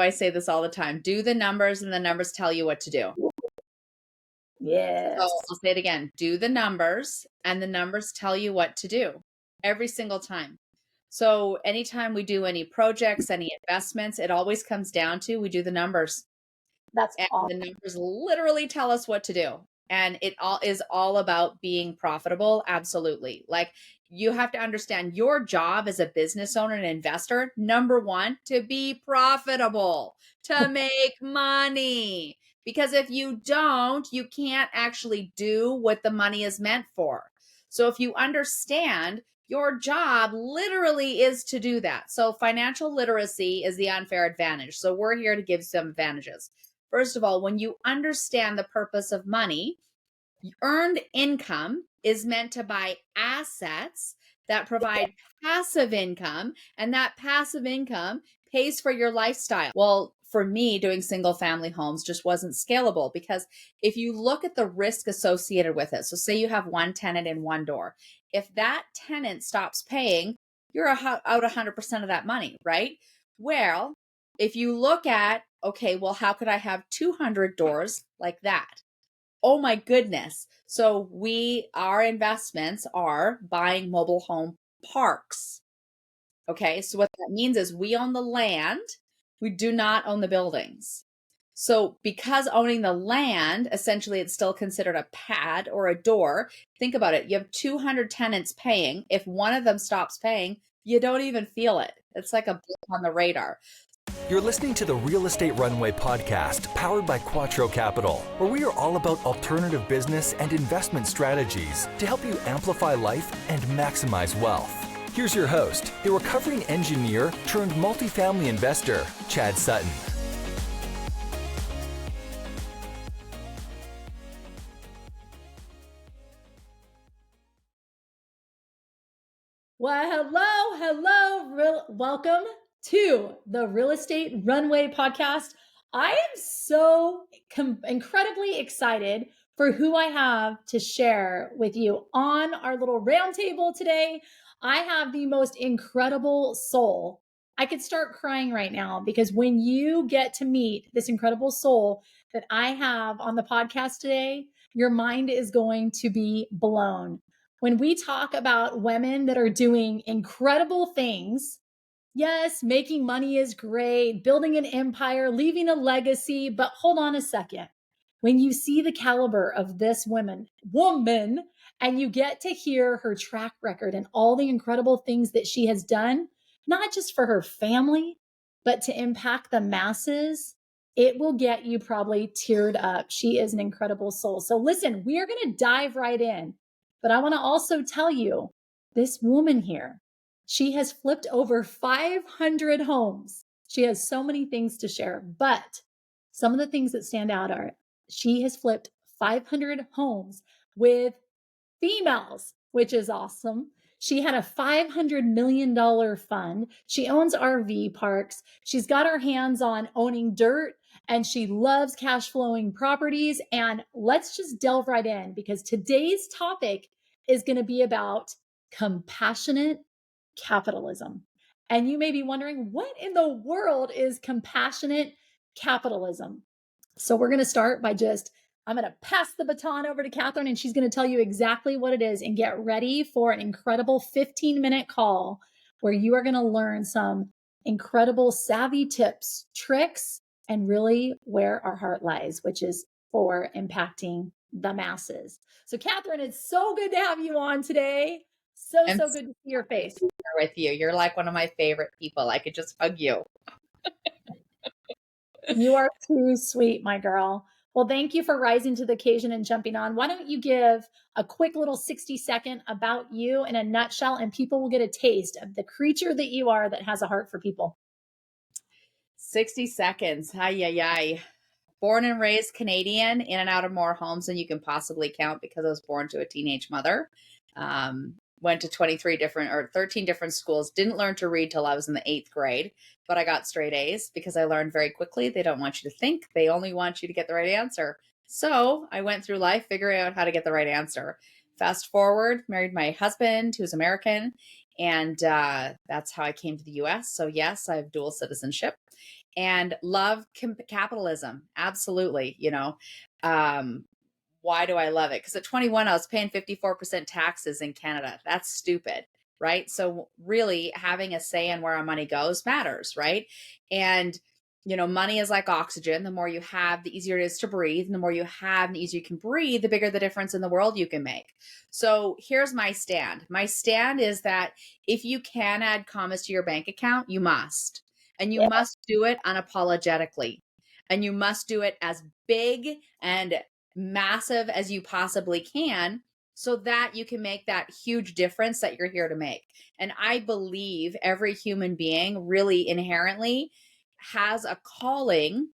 I say this all the time. Do the numbers and the numbers tell you what to do. Yes. So I'll say it again. Do the numbers and the numbers tell you what to do every single time. So anytime we do any projects, any investments, it always comes down to we do the numbers. That's And awesome. the numbers literally tell us what to do. And it all is all about being profitable. Absolutely. Like you have to understand your job as a business owner and investor, number one, to be profitable, to make money. Because if you don't, you can't actually do what the money is meant for. So if you understand your job literally is to do that. So financial literacy is the unfair advantage. So we're here to give some advantages. First of all, when you understand the purpose of money, earned income is meant to buy assets that provide passive income, and that passive income pays for your lifestyle. Well, for me, doing single family homes just wasn't scalable because if you look at the risk associated with it, so say you have one tenant in one door, if that tenant stops paying, you're out 100% of that money, right? Well, if you look at, okay, well, how could I have 200 doors like that? Oh my goodness. So our investments are buying mobile home parks. Okay. So what that means is we own the land. We do not own the buildings. So because owning the land, essentially it's still considered a pad or a door. Think about it. You have 200 tenants paying. If one of them stops paying, you don't even feel it. It's like a blip on the radar. You're listening to the Real Estate Runway podcast, powered by Quattro Capital, where we are all about alternative business and investment strategies to help you amplify life and maximize wealth. Here's your host, the recovering engineer turned multifamily investor, Chad Sutton. Well, welcome to the Real Estate Runway podcast. I am so incredibly excited for who I have to share with you on our little roundtable today. I have the most incredible soul. I could start crying right now because when you get to meet this incredible soul that I have on the podcast today, your mind is going to be blown. When we talk about women that are doing incredible things, yes, making money is great, building an empire, leaving a legacy, but hold on a second. When you see the caliber of this woman, and you get to hear her track record and all the incredible things that she has done, not just for her family, but to impact the masses, it will get you probably teared up. She is an incredible soul. So listen, we are going to dive right in. But I want to also tell you, this woman here, she has flipped over 500 homes. She has so many things to share, but some of the things that stand out are she has flipped 500 homes with females, which is awesome. She had a $500 million fund. She owns RV parks. She's got her hands on owning dirt and she loves cash flowing properties. And let's just delve right in because today's topic is going to be about compassionate capitalism. And you may be wondering, what in the world is compassionate capitalism? So we're going to start by I'm going to pass the baton over to Catherine and she's going to tell you exactly what it is and get ready for an incredible 15-minute call where you are going to learn some incredible savvy tips, tricks, and really where our heart lies, which is for impacting the masses. So Catherine, it's so good to have you on today. So good to see your face. With you. You're like one of my favorite people. I could just hug you. You are too sweet, my girl. Well, thank you for rising to the occasion and jumping on. Why don't you give a quick little 60-second about you in a nutshell, and people will get a taste of the creature that you are that has a heart for people. 60 seconds. Hi. Born and raised Canadian, in and out of more homes than you can possibly count because I was born to a teenage mother. Went to 13 different schools. Didn't learn to read till I was in the 8th grade, but I got straight A's because I learned very quickly. They don't want you to think. They only want you to get the right answer. So I went through life figuring out how to get the right answer. Fast forward, married my husband, who's American, and that's how I came to the U.S. So yes, I have dual citizenship. and love capitalism. Absolutely. Um, why do I love it? Because at 21, I was paying 54% taxes in Canada. That's stupid, right? So, really, having a say in where our money goes matters, right? And, money is like oxygen. The more you have, the easier it is to breathe. And the more you have, the easier you can breathe, the bigger the difference in the world you can make. So, here's my stand. My stand is that if you can add commas to your bank account, you must. And you Yeah. must do it unapologetically. And you must do it as big and massive as you possibly can so that you can make that huge difference that you're here to make. And I believe every human being really inherently has a calling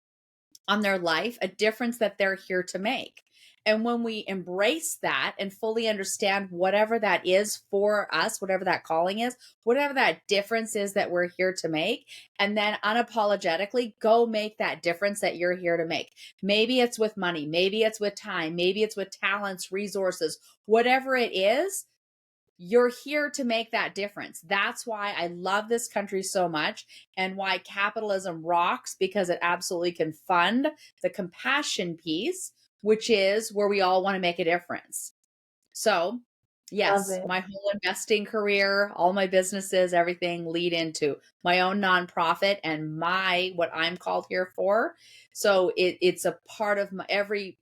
on their life, a difference that they're here to make. And when we embrace that and fully understand whatever that is for us, whatever that calling is, whatever that difference is that we're here to make, and then unapologetically go make that difference that you're here to make. Maybe it's with money, maybe it's with time, maybe it's with talents, resources, whatever it is, you're here to make that difference. That's why I love this country so much and why capitalism rocks, because it absolutely can fund the compassion piece, which is where we all want to make a difference. So, Love yes, it. my whole investing career, all my businesses, everything lead into my own nonprofit and what I'm called here for. So it's a part of my every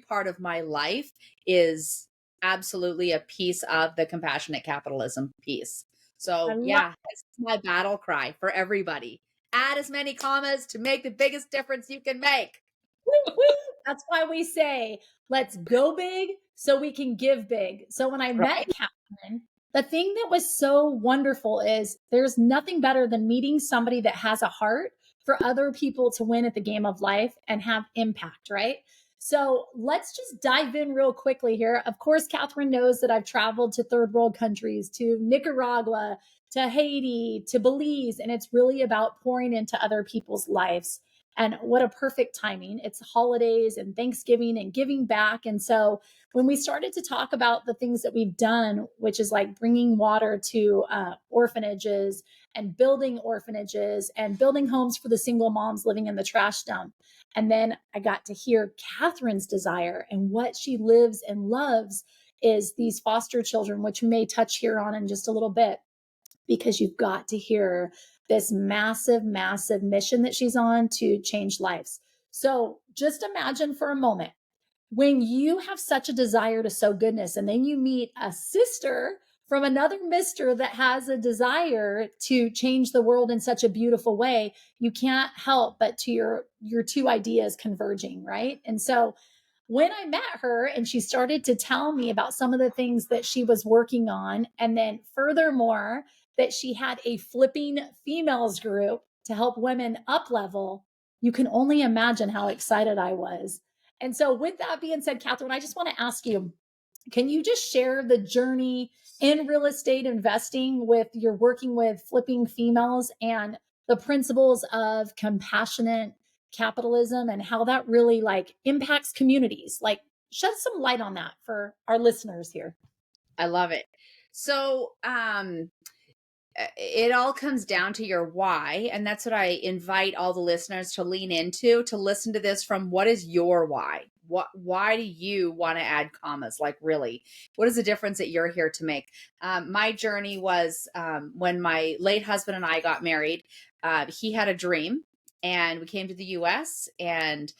part of my life is absolutely a piece of the compassionate capitalism piece. I So love yeah, it's my battle cry for everybody. Add as many commas to make the biggest difference you can make. woo, woo. That's why we say, let's go big so we can give big. So when I met Right. Catherine, the thing that was so wonderful is there's nothing better than meeting somebody that has a heart for other people to win at the game of life and have impact, right? So let's just dive in real quickly here. Of course, Catherine knows that I've traveled to third world countries, to Nicaragua, to Haiti, to Belize, and it's really about pouring into other people's lives. And what a perfect timing. It's holidays and Thanksgiving and giving back. And so when we started to talk about the things that we've done, which is like bringing water to orphanages and building homes for the single moms living in the trash dump. And then I got to hear Catherine's desire, and what she lives and loves is these foster children, which we may touch here on in just a little bit, because you've got to hear this massive, massive mission that she's on to change lives. So just imagine for a moment when you have such a desire to sow goodness, and then you meet a sister from another mister that has a desire to change the world in such a beautiful way, you can't help but to your two ideas converging, right? And so when I met her and she started to tell me about some of the things that she was working on, and then furthermore, that she had a flipping females group to help women up level, you can only imagine how excited I was. And so, with that being said, Catherine, I just want to ask you, can you just share the journey in real estate investing with your working with flipping females and the principles of compassionate capitalism and how that really like impacts communities? Like, shed some light on that for our listeners here. I love it. So, it all comes down to your why. And that's what I invite all the listeners to lean into, to listen to this from what is your why? Why do you want to add commas? Like, really, what is the difference that you're here to make? My journey was when my late husband and I got married. He had a dream, and we came to the US and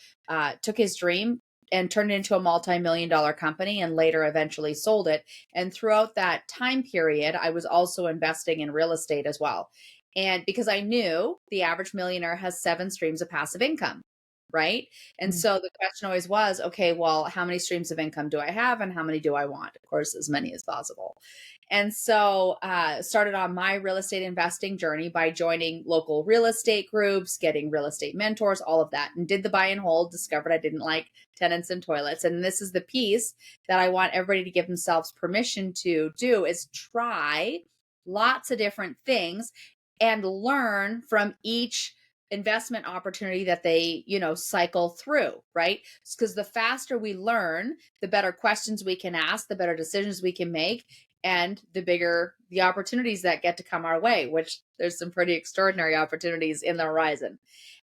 took his dream and turned it into a multi-million-dollar company, and later eventually sold it. And throughout that time period, I was also investing in real estate as well. And because I knew the average millionaire has 7 streams of passive income, right? And Mm. so the question always was, okay, well, how many streams of income do I have and how many do I want? Of course, as many as possible. And so started on my real estate investing journey by joining local real estate groups, getting real estate mentors, all of that, and did the buy and hold, discovered I didn't like tenants and toilets. And this is the piece that I want everybody to give themselves permission to do, is try lots of different things and learn from each investment opportunity that they, cycle through, right? Because the faster we learn, the better questions we can ask, the better decisions we can make. and the bigger the opportunities that get to come our way, which there's some pretty extraordinary opportunities in the horizon.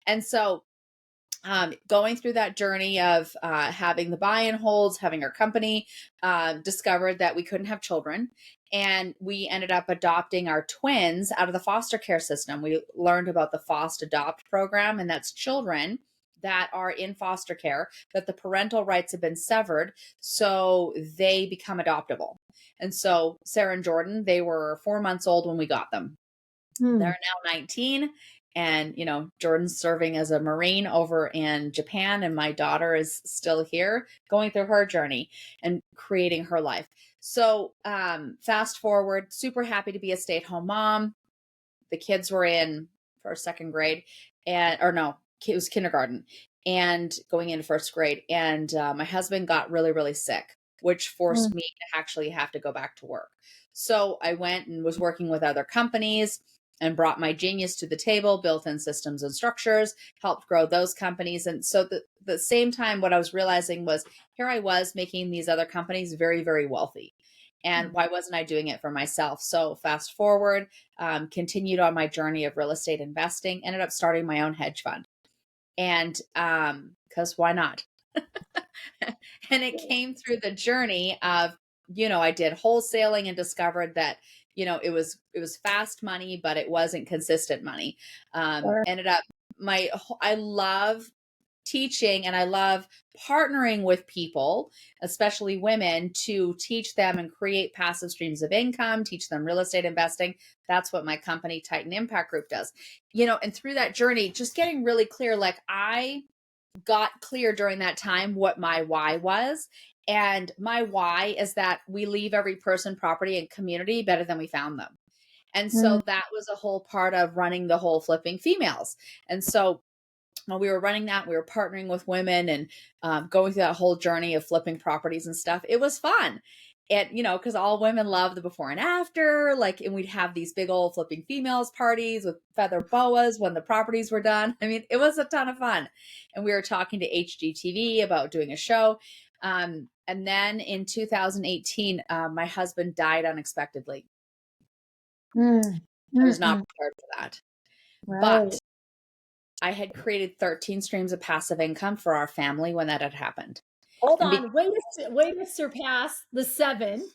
And so going through that journey of having the buy-in holds, having our company, discovered that we couldn't have children. And we ended up adopting our twins out of the foster care system. We learned about the Foster Adopt program, and that's children that are in foster care, that the parental rights have been severed, so they become adoptable. And so Sarah and Jordan, they were 4 months old when we got them. They're now 19. And, Jordan's serving as a Marine over in Japan, and my daughter is still here going through her journey and creating her life. So fast forward, super happy to be a stay-at-home mom. The kids were in first, second grade, it was kindergarten and going into first grade. And my husband got really, really sick, which forced me to actually have to go back to work. So I went and was working with other companies and brought my genius to the table, built in systems and structures, helped grow those companies. And so the same time, what I was realizing was here I was making these other companies very, very wealthy. And why wasn't I doing it for myself? So fast forward, continued on my journey of real estate investing, ended up starting my own hedge fund. And because why not? And it came through the journey of, I did wholesaling and discovered that it was fast money, but it wasn't consistent money. Ended up I love teaching and I love partnering with people, especially women, to teach them and create passive streams of income, teach them real estate investing. That's what my company Titan Impact Group does. And through that journey, just getting really clear, like I got clear during that time what my why was. And my why is that we leave every person, property, and community better than we found them. And so that was a whole part of running the whole Flipping Females. And so when we were running that, we were partnering with women and going through that whole journey of flipping properties and stuff. It was fun. And, because all women love the before and after, and we'd have these big old Flipping Females parties with feather boas when the properties were done. I mean, it was a ton of fun. And we were talking to HGTV about doing a show. And then in 2018, my husband died unexpectedly. I was not prepared for that. Right. But I had created 13 streams of passive income for our family when that had happened. Hold on, way to surpass the 7.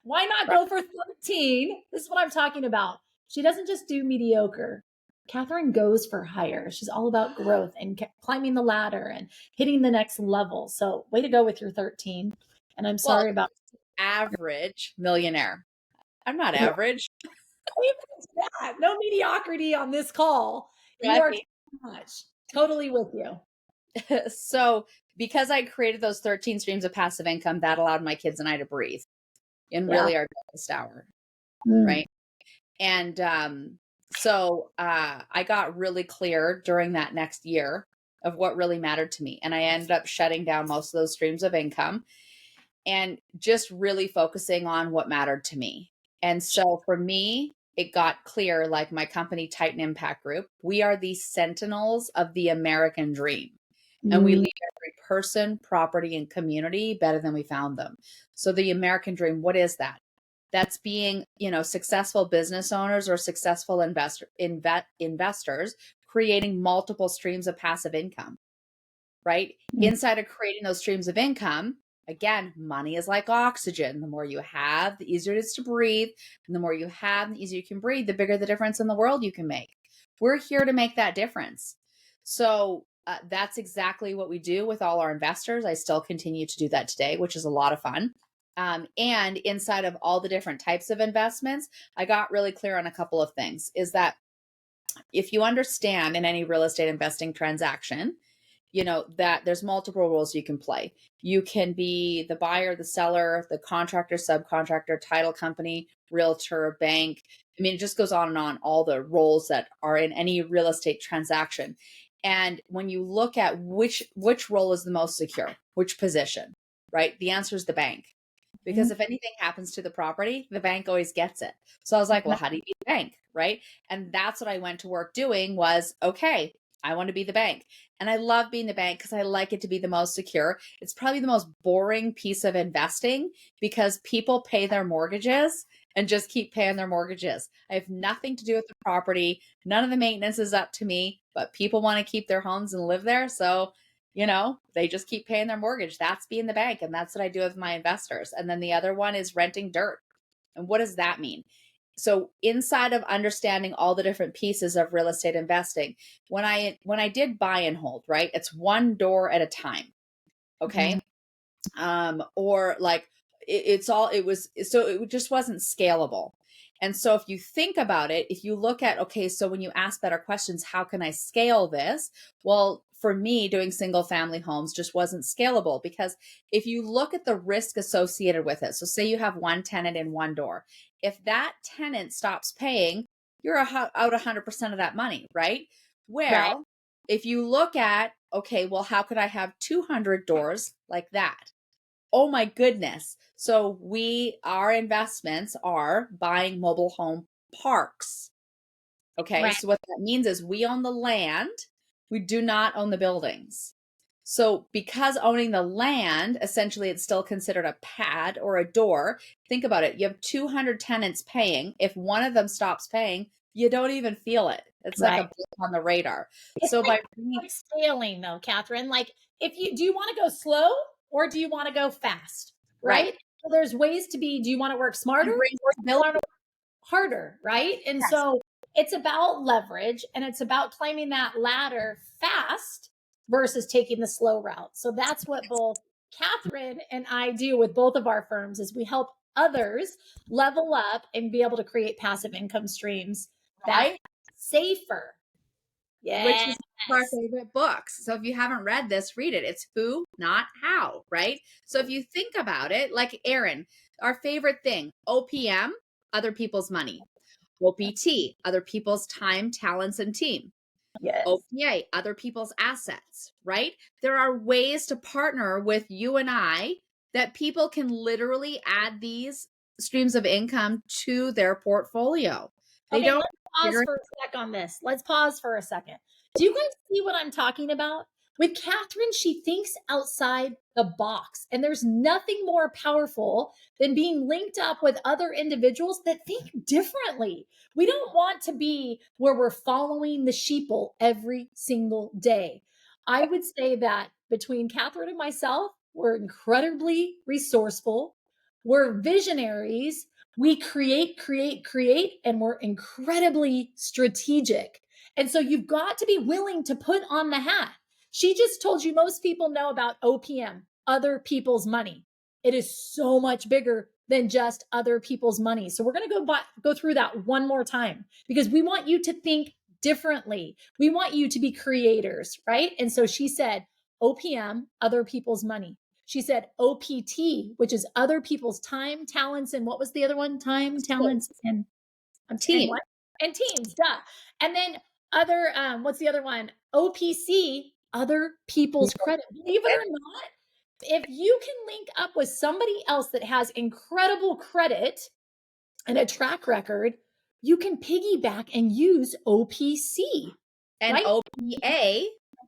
Why not go for 13? This is what I'm talking about. She doesn't just do mediocre. Catherine goes for higher. She's all about growth and climbing the ladder and hitting the next level. So way to go with your 13. And I'm sorry about average millionaire. I'm not average. No mediocrity on this call. You are too much. Totally with you. So because I created those 13 streams of passive income, that allowed my kids and I to breathe in really our darkest hour. Right. And so I got really clear during that next year of what really mattered to me. And I ended up shutting down most of those streams of income and just really focusing on what mattered to me. And so for me, it got clear, like my company, Titan Impact Group, we are the sentinels of the American dream. And we leave every person, property, and community better than we found them. So the American dream, what is that? That's being, successful business owners or successful investors creating multiple streams of passive income, right? Inside of creating those streams of income, again, money is like oxygen. The more you have, the easier it is to breathe. And the more you have, the easier you can breathe, the bigger the difference in the world you can make. We're here to make that difference. So that's exactly what we do with all our investors. I still continue to do that today, which is a lot of fun. And inside of all the different types of investments, I got really clear on a couple of things, is that if you understand in any real estate investing transaction, that there's multiple roles you can play. You can be the buyer, the seller, the contractor, subcontractor, title company, realtor, bank. I mean, it just goes on and on, all the roles that are in any real estate transaction. And when you look at which role is the most secure, which position, right? The answer is the bank. Because if anything happens to the property, the bank always gets it. So I was like, well, how do you be the bank, right? And that's what I went to work doing was, okay, I want to be the bank. And I love being the bank because I like it to be the most secure. It's probably the most boring piece of investing because people pay their mortgages and just keep paying their mortgages. I have nothing to do with the property. None of the maintenance is up to me, but people want to keep their homes and live there. So, they just keep paying their mortgage. That's being the bank. And that's what I do with my investors. And then the other one is renting dirt. And what does that mean? So inside of understanding all the different pieces of real estate investing, when I did buy and hold, right? It's one door at a time. Okay. Or like it just wasn't scalable. And so if you think about it, if you look at, okay, so when you ask better questions, how can I scale this? Well, for me, doing single family homes just wasn't scalable because if you look at the risk associated with it, so say you have one tenant in one door, if that tenant stops paying, you're out 100% of that money, right? Well, Right. if you look at, okay, well, how could I have 200 doors like that? Oh my goodness. So our investments are buying mobile home parks. Okay. Right. So what that means is we own the land. We do not own the buildings. So because owning the land, essentially it's still considered a pad or a door. Think about it. You have 200 tenants paying. If one of them stops paying, you don't even feel it. It's like a Right. blip on the radar. It's So like by bringing scaling though, Catherine. Like do you want to go slow or do you want to go fast? right, Right. So there's ways to do you want to work smarter you bring or do you stability. want to work harder? Right. And Yes, so it's about leverage and it's about climbing that ladder fast versus taking the slow route. So that's what both Catherine and I do with both of our firms is we help others level up and be able to create passive income streams that right. safer. Which Yes. is one of our favorite books. So if you haven't read this, read it. It's Who, Not How, right? So if you think about it, like Erin, our favorite thing, OPM, other people's money. OPT, other people's time, talents, and team. Yes. OPA, other people's assets, right? There are ways to partner with you and I that people can literally add these streams of income to their portfolio. They Okay, don't let's pause figure. for a sec on this. Let's pause for a second. Do you guys see what I'm talking about? With Catherine, she thinks outside the box, and there's nothing more powerful than being linked up with other individuals that think differently. We don't want to be where we're following the sheeple every single day. I would say that between Catherine and myself, we're incredibly resourceful, we're visionaries, we create, and we're incredibly strategic. And so you've got to be willing to put on the hat. She just told you most people know about OPM, other people's money. It is so much bigger than just other people's money. So we're going to go through that one more time because we want you to think differently. We want you to be creators, right? And so she said OPM, other people's money. She said OPT, which is other people's time, talents, and what was the other one? Time, talents, and Team. what? And teams, duh. And then other, what's the other one? OPC, other people's credit. Believe it or not, if you can link up with somebody else that has incredible credit and a track record, you can piggyback and use OPC, And right? OPA,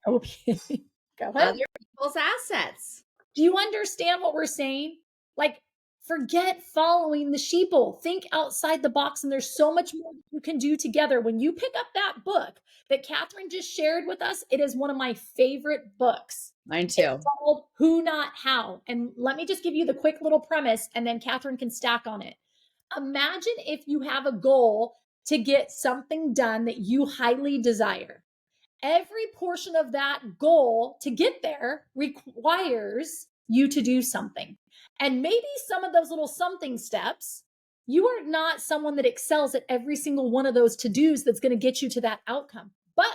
OPC. Go ahead. other people's assets. Do you understand what we're saying? Like, forget following the sheeple. Think outside the box, and there's so much more you can do together. When you pick up that book that Catherine just shared with us, it is one of my favorite books. Mine too. It's called Who Not How. And let me just give you the quick little premise, and then Catherine can stack on it. Imagine if you have a goal to get something done that you highly desire. Every portion of that goal to get there requires you to do something. And maybe some of those little something steps, you are not someone that excels at every single one of those to-dos that's going to get you to that outcome. But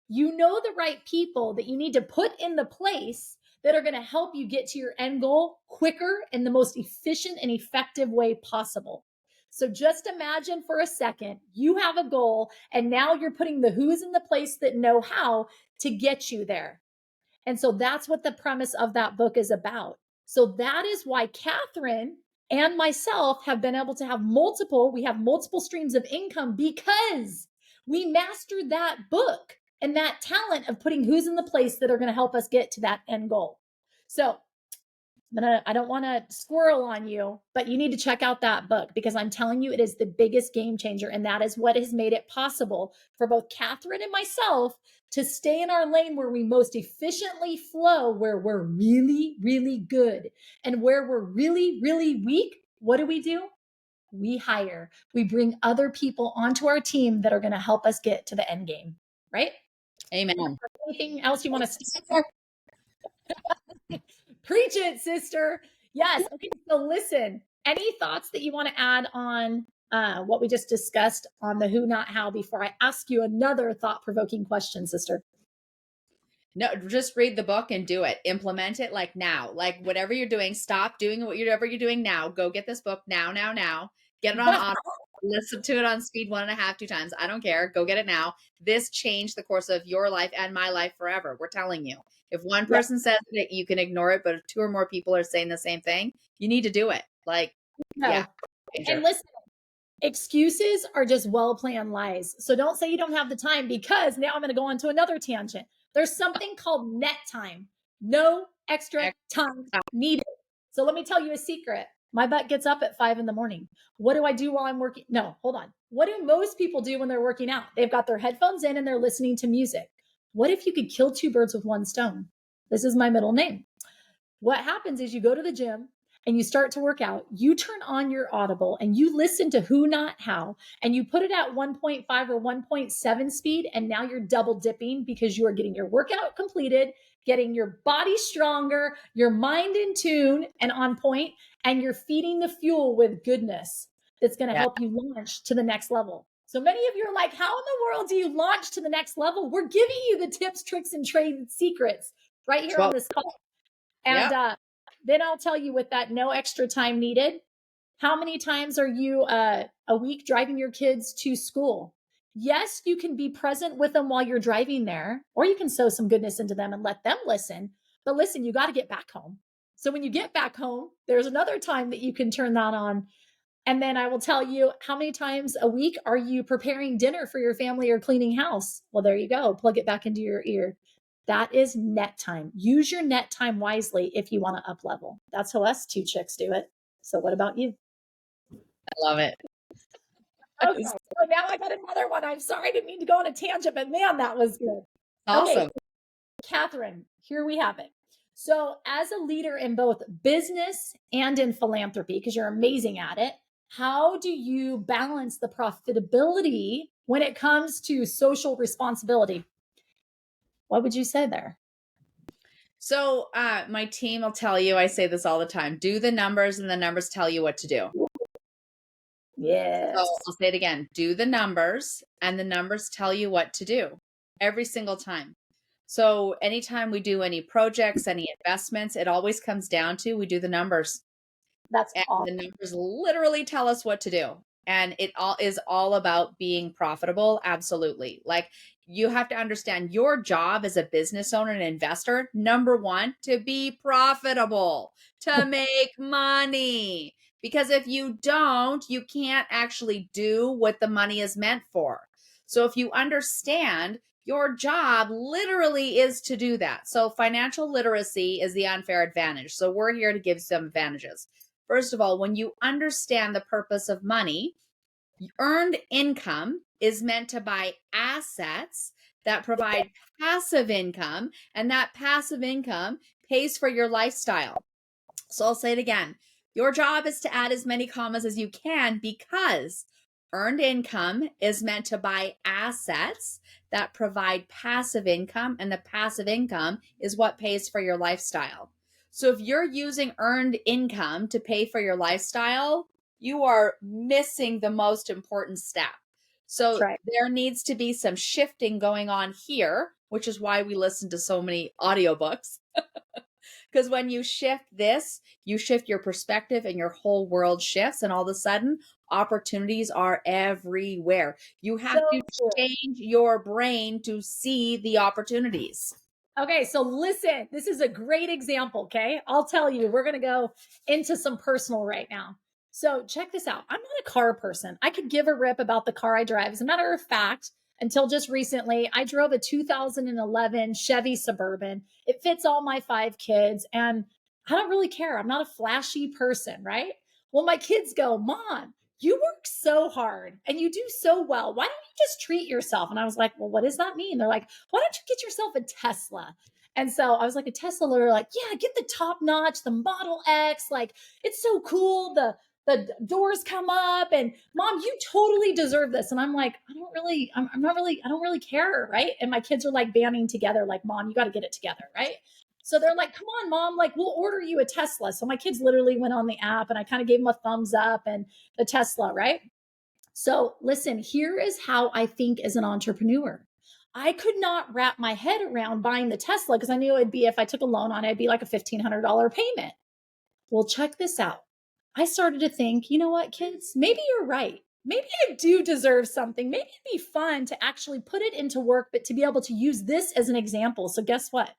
you know the right people that you need to put in the place that are going to help you get to your end goal quicker in the most efficient and effective way possible. So just imagine for a second, you have a goal and now you're putting the who's in the place that know how to get you there. And so that's what the premise of that book is about. So that is why Catherine and myself have been able to have multiple streams of income because we mastered that book. and that talent of putting who's in the place that are going to help us get to that end goal. So I don't want to squirrel on you, but you need to check out that book because I'm telling you, it is the biggest game changer. And that is what has made it possible for both Catherine and myself to stay in our lane where we most efficiently flow, where we're really, really good. And where we're really, really weak, what do? We hire, we bring other people onto our team that are going to help us get to the end game, right? Amen. Anything else you want to say? Preach it, sister. Yes. Okay. So listen, any thoughts that you want to add on what we just discussed on the who, not how, before I ask you another thought-provoking question, sister? No, just read the book and do it. Implement it like now. Like whatever you're doing, stop doing whatever you're doing now. Go get this book now. Get it on audio. Listen to it on speed 1.5, 2 times. I don't care. Go get it now. This changed the course of your life and my life forever. We're telling you. If one person says it, you can ignore it. But if 2 or more people are saying the same thing, you need to do it. Like, yeah. And listen, excuses are just well-planned lies. So don't say you don't have the time, because now I'm going to go on to another tangent. There's something called net time. No extra time needed. So let me tell you a secret. My butt gets up at 5 a.m. What do I do while I'm working? No, hold on. What do most people do when they're working out? They've got their headphones in and they're listening to music. What if you could kill 2 birds with 1 stone? This is my middle name. What happens is you go to the gym and you start to work out, you turn on your Audible and you listen to who, not how, and you put it at 1.5 or 1.7 speed. And now you're double dipping because you are getting your workout completed, getting your body stronger, your mind in tune and on point, and you're feeding the fuel with goodness that's going to help you launch to the next level. So many of you are like, how in the world do you launch to the next level? We're giving you the tips, tricks, and trade secrets right here on this call. And then I'll tell you, with that no extra time needed, how many times are you a week driving your kids to school? Yes, you can be present with them while you're driving there, or you can sow some goodness into them and let them listen. But listen, you got to get back home. So when you get back home, there's another time that you can turn that on. And then I will tell you, how many times a week are you preparing dinner for your family or cleaning house? Well, there you go. Plug it back into your ear. That is net time. Use your net time wisely if you want to up level. That's how us 2 chicks do it. So what about you? I love it. Okay, so now I got another one. I'm sorry, I didn't mean to go on a tangent, but man, that was good. Awesome. Okay, Catherine, here we have it. So as a leader in both business and in philanthropy, because you're amazing at it, how do you balance the profitability when it comes to social responsibility? What would you say there? So my team will tell you, I say this all the time, do the numbers and the numbers tell you what to do. Yes. So I'll say it again, do the numbers and the numbers tell you what to do every single time. So anytime we do any projects, any investments, it always comes down to, we do the numbers. That's and awesome. The numbers literally tell us what to do. And it all is all about being profitable. Absolutely. Like, you have to understand your job as a business owner and investor. Number 1, to be profitable, to make money. Because if you don't, you can't actually do what the money is meant for. So if you understand, your job literally is to do that. So financial literacy is the unfair advantage. So we're here to give some advantages. First of all, when you understand the purpose of money, earned income is meant to buy assets that provide passive income, and that passive income pays for your lifestyle. So I'll say it again. Your job is to add as many commas as you can, because earned income is meant to buy assets that provide passive income, and the passive income is what pays for your lifestyle. So if you're using earned income to pay for your lifestyle, you are missing the most important step. So there needs to be some shifting going on here, which is why we listen to so many audiobooks. Because when you shift this, you shift your perspective and your whole world shifts, and all of a sudden opportunities are everywhere. You have to change your brain to see the opportunities. Okay, so listen, this is a great example, okay? I'll tell you, we're going to go into some personal right now. So check this out. I'm not a car person. I could give a rip about the car I drive. As a matter of fact, until just recently. I drove a 2011 Chevy Suburban. It fits all my 5 kids, and I don't really care. I'm not a flashy person, right? Well, my kids go, Mom, you work so hard and you do so well. Why don't you just treat yourself? And I was like, well, what does that mean? They're like, why don't you get yourself a Tesla? And so I was like, a Tesla. They're like, yeah, get the top notch, the Model X. Like, it's so cool. The doors come up, and Mom, you totally deserve this. And I'm like, I'm not really, I don't really care. Right. And my kids are like banding together, like, Mom, you got to get it together. Right. So they're like, come on, Mom, like, we'll order you a Tesla. So my kids literally went on the app, and I kind of gave them a thumbs up and the Tesla. Right. So listen, here is how I think as an entrepreneur. I could not wrap my head around buying the Tesla because I knew it'd be, if I took a loan on it, it'd be like a $1,500 payment. Well, check this out. I started to think, you know what, kids, maybe you're right. Maybe I do deserve something. Maybe it'd be fun to actually put it into work, but to be able to use this as an example. So guess what?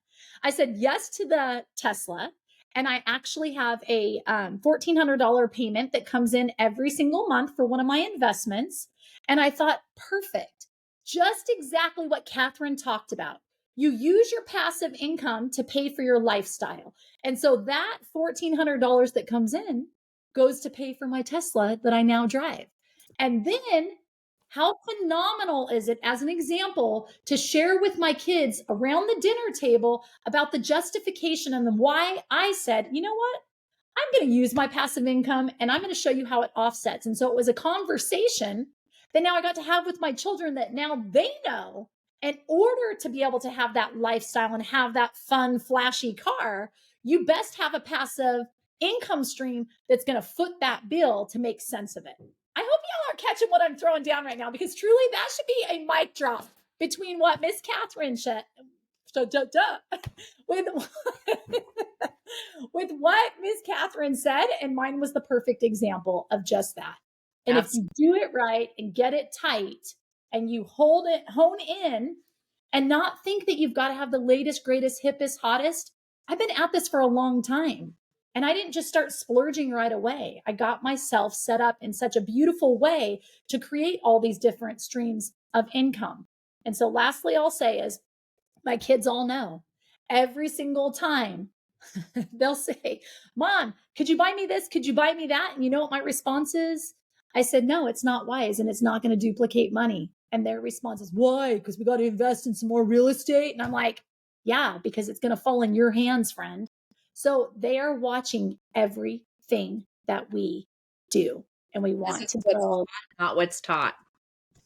I said yes to the Tesla. And I actually have a $1,400 payment that comes in every single month for one of my investments. And I thought, perfect. Just exactly what Catherine talked about. You use your passive income to pay for your lifestyle. And so that $1,400 that comes in goes to pay for my Tesla that I now drive. And then how phenomenal is it, as an example, to share with my kids around the dinner table about the justification and the why I said, you know what? I'm going to use my passive income and I'm going to show you how it offsets. And so it was a conversation that now I got to have with my children, that now they know, in order to be able to have that lifestyle and have that fun, flashy car, you best have a passive income stream that's going to foot that bill to make sense of it. I hope y'all are catching what I'm throwing down right now, because truly that should be a mic drop between what Miss Catherine with with what Miss Catherine said, and mine was the perfect example of just that. And if you do it right and get it tight and you hone in and not think that you've got to have the latest, greatest, hippest, hottest. I've been at this for a long time. And I didn't just start splurging right away. I got myself set up in such a beautiful way to create all these different streams of income. And so lastly, I'll say is, my kids all know every single time they'll say, Mom, could you buy me this? Could you buy me that? And you know what my response is? I said, no, it's not wise, and it's not going to duplicate money. And their response is, why? Because we got to invest in some more real estate. And I'm like, yeah, because it's going to fall in your hands, friend. So they are watching everything that we do, and we want to build. Not what's taught.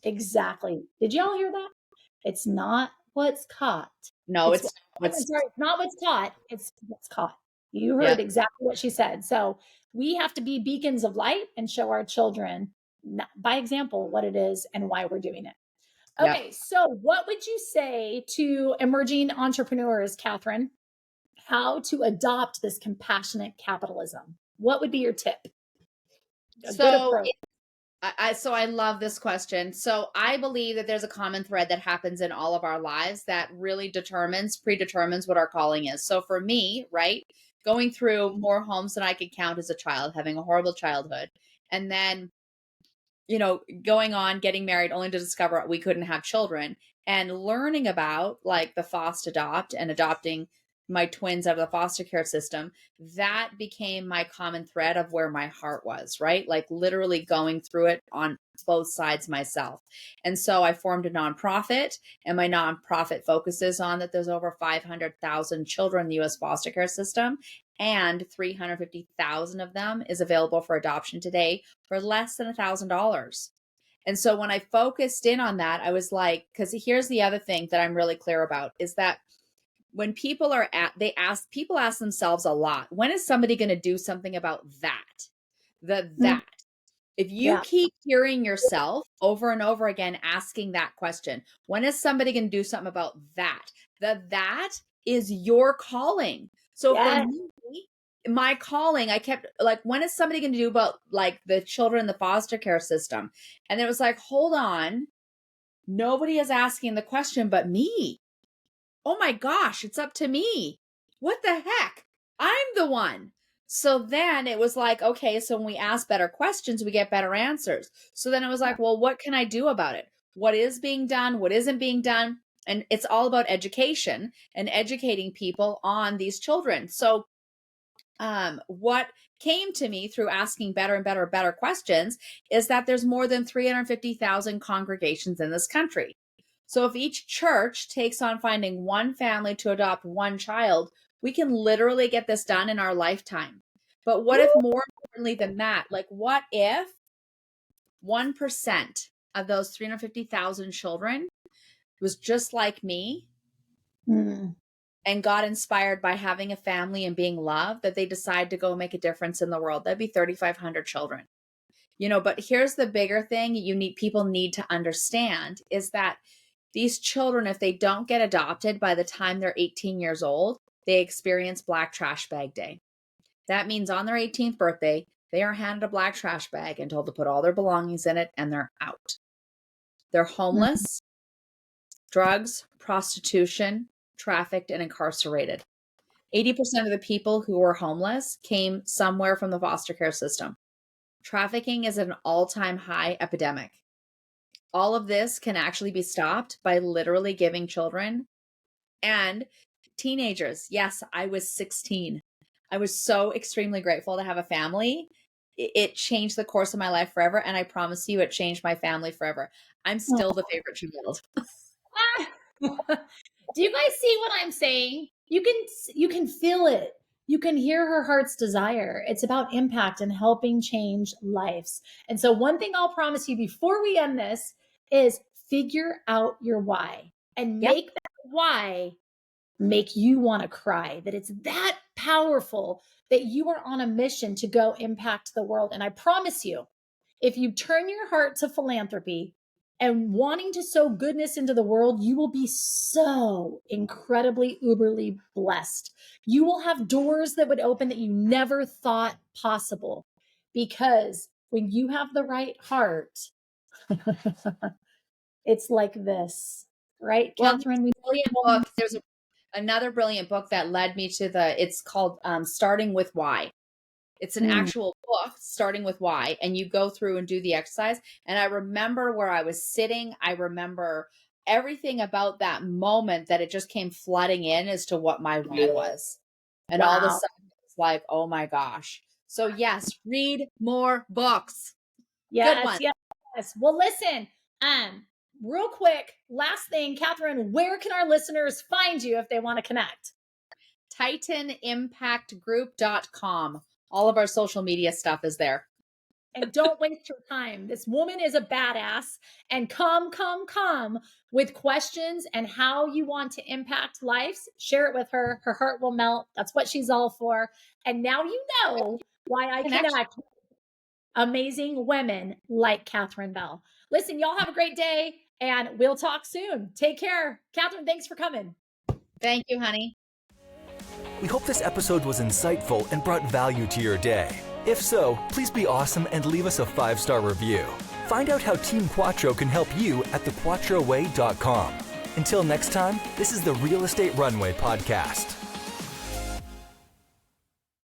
Exactly. Did y'all hear that? It's not what's caught. No, it's not what's taught. It's what's caught. You heard exactly what she said. So we have to be beacons of light and show our children by example what it is and why we're doing it. Okay. So what would you say to emerging entrepreneurs, Catherine, how to adopt this compassionate capitalism? What would be your tip? I love this question. So I believe that there's a common thread that happens in all of our lives that really predetermines what our calling is. So for me, right, going through more homes than I could count as a child, having a horrible childhood, and then, going on, getting married, only to discover we couldn't have children, and learning about like the FOST adopt and adopting my twins out of the foster care system, that became my common thread of where my heart was, right? Like literally going through it on both sides myself. And so I formed a nonprofit, and my nonprofit focuses on that there's over 500,000 children in the US foster care system, and 350,000 of them is available for adoption today for less than $1,000. And so when I focused in on that, I was like, because here's the other thing that I'm really clear about is that when people people ask themselves a lot, when is somebody going to do something about that? If you keep hearing yourself over and over again, asking that question, when is somebody going to do something about that? That is your calling. So for me, my calling, I kept like, when is somebody going to do about like the children in the foster care system? And it was like, hold on, nobody is asking the question but me. Oh my gosh, it's up to me. What the heck? I'm the one. So then it was like, okay, so when we ask better questions, we get better answers. So then it was like, well, what can I do about it? what is being done, what isn't being done. And it's all about education and educating people on these children. So what came to me through asking better and better questions is that there's more than 350,000 congregations in this country. So if each church takes on finding one family to adopt one child, we can literally get this done in our lifetime. But what if, more importantly than that, like what if 1% of those 350,000 children was just like me and got inspired by having a family and being loved, that they decide to go make a difference in the world? That'd be 3,500 children. But here's the bigger thing people need to understand is that these children, if they don't get adopted by the time they're 18 years old, they experience Black Trash Bag Day. That means on their 18th birthday, they are handed a black trash bag and told to put all their belongings in it, and they're out. They're homeless, drugs, prostitution, trafficked, and incarcerated. 80% of the people who were homeless came somewhere from the foster care system. Trafficking is an all-time high epidemic. All of this can actually be stopped by literally giving children and teenagers. Yes, I was 16. I was so extremely grateful to have a family. It changed the course of my life forever. And I promise you, it changed my family forever. I'm still the favorite child. Do you guys see what I'm saying? You can feel it. You can hear her heart's desire. It's about impact and helping change lives. And so one thing I'll promise you before we end this is figure out your why and make that why make you want to cry, that it's that powerful, that you are on a mission to go impact the world. And I promise you, if you turn your heart to philanthropy and wanting to sow goodness into the world, you will be so incredibly, uberly blessed. You will have doors that would open that you never thought possible, because when you have the right heart, it's like this, right, Catherine? There's another brilliant book that led me to it's called Starting with Why. It's an actual book, Starting with Why, and you go through and do the exercise. And I remember where I was sitting. I remember everything about that moment, that it just came flooding in as to what my why was. And all of a sudden it's like, oh my gosh. So yes, read more books. Yes. Well, listen, real quick, last thing, Catherine, where can our listeners find you if they want to connect? TitanImpactGroup.com. All of our social media stuff is there. And don't waste your time. This woman is a badass. And come with questions and how you want to impact lives. Share it with her. Her heart will melt. That's what she's all for. And now you know why I connect with amazing women like Catherine Bell. Listen, y'all have a great day, and we'll talk soon. Take care. Catherine, thanks for coming. Thank you, honey. We hope this episode was insightful and brought value to your day. If so, please be awesome and leave us a 5-star review. Find out how Team Quattro can help you at thequattroway.com. Until next time, this is the Real Estate Runway podcast.